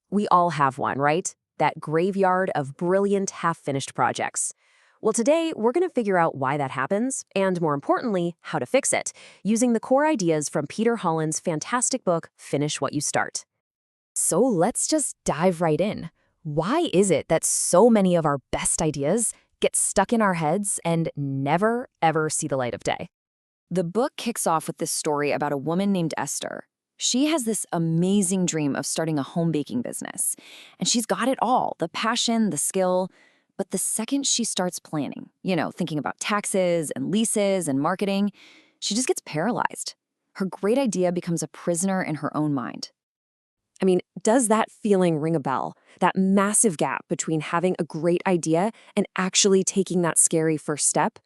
We all have one, right? That graveyard of brilliant half-finished projects. Well, today we're going to figure out why that happens, and more importantly, how to fix it, using the core ideas from Peter Hollins' fantastic book, Finish What You Start. So let's just dive right in. Why is it that so many of our best ideas get stuck in our heads and never, ever see the light of day? The book kicks off with this story about a woman named Esther. She has this amazing dream of starting a home baking business. And she's got it all, the passion, the skill. But the second she starts planning, thinking about taxes and leases and marketing, she just gets paralyzed. Her great idea becomes a prisoner in her own mind. I mean, does that feeling ring a bell? That massive gap between having a great idea and actually taking that scary first step?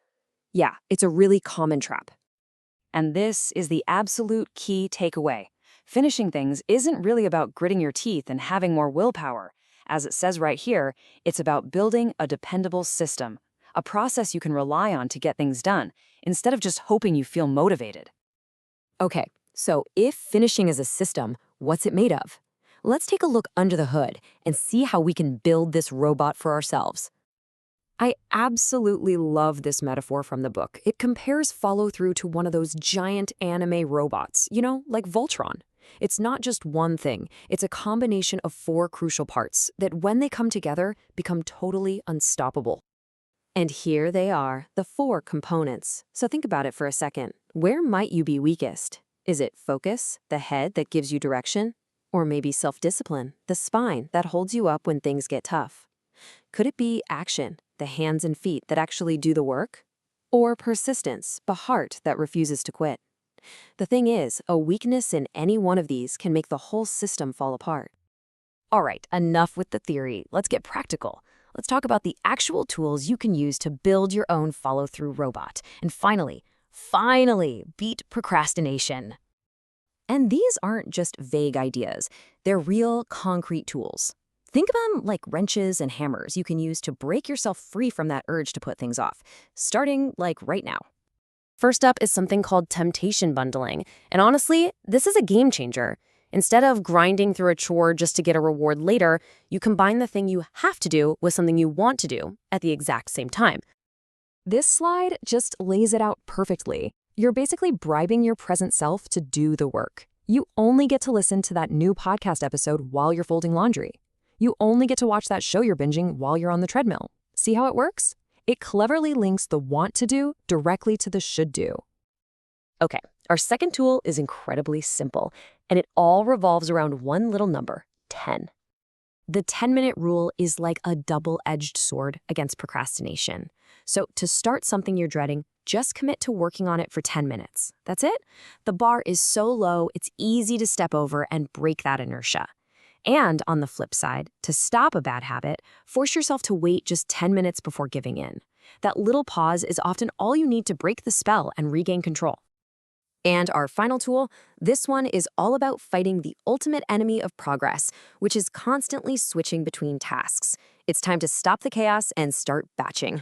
Yeah, it's a really common trap. And this is the absolute key takeaway. Finishing things isn't really about gritting your teeth and having more willpower. As it says right here, it's about building a dependable system, a process you can rely on to get things done, instead of just hoping you feel motivated. Okay, so if finishing is a system, what's it made of? Let's take a look under the hood and see how we can build this robot for ourselves. I absolutely love this metaphor from the book. It compares follow-through to one of those giant anime robots, like Voltron. It's not just one thing. It's a combination of 4 crucial parts that, when they come together, become totally unstoppable. And here they are, the 4 components. So think about it for a second. Where might you be weakest? Is it focus, the head that gives you direction? Or maybe self-discipline, the spine that holds you up when things get tough? Could it be action, the hands and feet that actually do the work? Or persistence, the heart that refuses to quit? The thing is, a weakness in any one of these can make the whole system fall apart. All right, enough with the theory. Let's get practical. Let's talk about the actual tools you can use to build your own follow-through robot. And finally, beat procrastination. And these aren't just vague ideas. They're real, concrete tools. Think of them like wrenches and hammers you can use to break yourself free from that urge to put things off, starting right now. First up is something called temptation bundling. And honestly, this is a game changer. Instead of grinding through a chore just to get a reward later, you combine the thing you have to do with something you want to do at the exact same time. This slide just lays it out perfectly. You're basically bribing your present self to do the work. You only get to listen to that new podcast episode while you're folding laundry. You only get to watch that show you're binging while you're on the treadmill. See how it works? It cleverly links the want to do directly to the should do. Okay, our second tool is incredibly simple, and it all revolves around one little number, 10. The 10-minute rule is like a double-edged sword against procrastination. So to start something you're dreading, just commit to working on it for 10 minutes. That's it. The bar is so low, it's easy to step over and break that inertia. And on the flip side, to stop a bad habit, force yourself to wait just 10 minutes before giving in. That little pause is often all you need to break the spell and regain control. And our final tool, this one is all about fighting the ultimate enemy of progress, which is constantly switching between tasks. It's time to stop the chaos and start batching.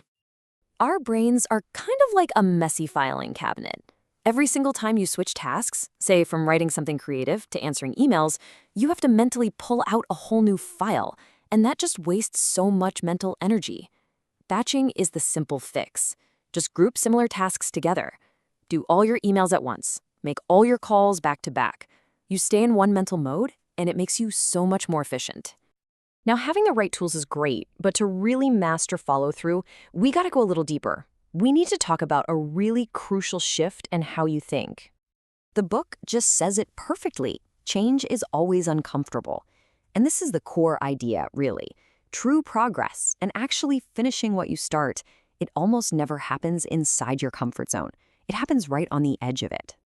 Our brains are kind of like a messy filing cabinet. Every single time you switch tasks, say from writing something creative to answering emails, you have to mentally pull out a whole new file, and that just wastes so much mental energy. Batching is the simple fix. Just group similar tasks together. Do all your emails at once. Make all your calls back to back. You stay in one mental mode, and it makes you so much more efficient. Now, having the right tools is great, but to really master follow-through, we gotta go a little deeper. We need to talk about a really crucial shift in how you think. The book just says it perfectly. Change is always uncomfortable. And this is the core idea, really. True progress and actually finishing what you start, it almost never happens inside your comfort zone. It happens right on the edge of it.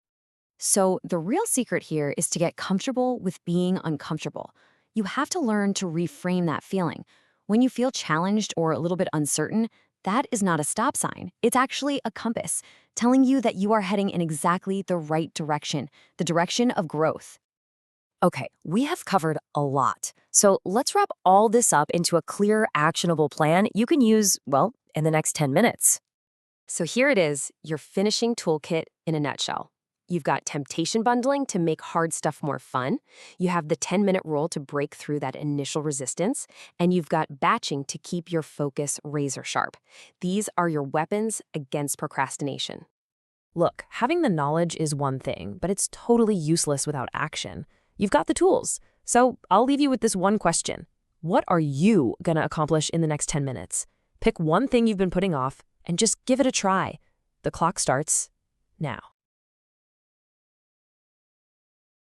So the real secret here is to get comfortable with being uncomfortable. You have to learn to reframe that feeling. When you feel challenged or a little bit uncertain, that is not a stop sign. It's actually a compass, telling you that you are heading in exactly the right direction, the direction of growth. Okay, we have covered a lot. So let's wrap all this up into a clear, actionable plan you can use, in the next 10 minutes. So here it is, your finishing toolkit in a nutshell. You've got temptation bundling to make hard stuff more fun. You have the 10-minute rule to break through that initial resistance. And you've got batching to keep your focus razor sharp. These are your weapons against procrastination. Look, having the knowledge is one thing, but it's totally useless without action. You've got the tools. So I'll leave you with this one question. What are you going to accomplish in the next 10 minutes? Pick one thing you've been putting off and just give it a try. The clock starts now.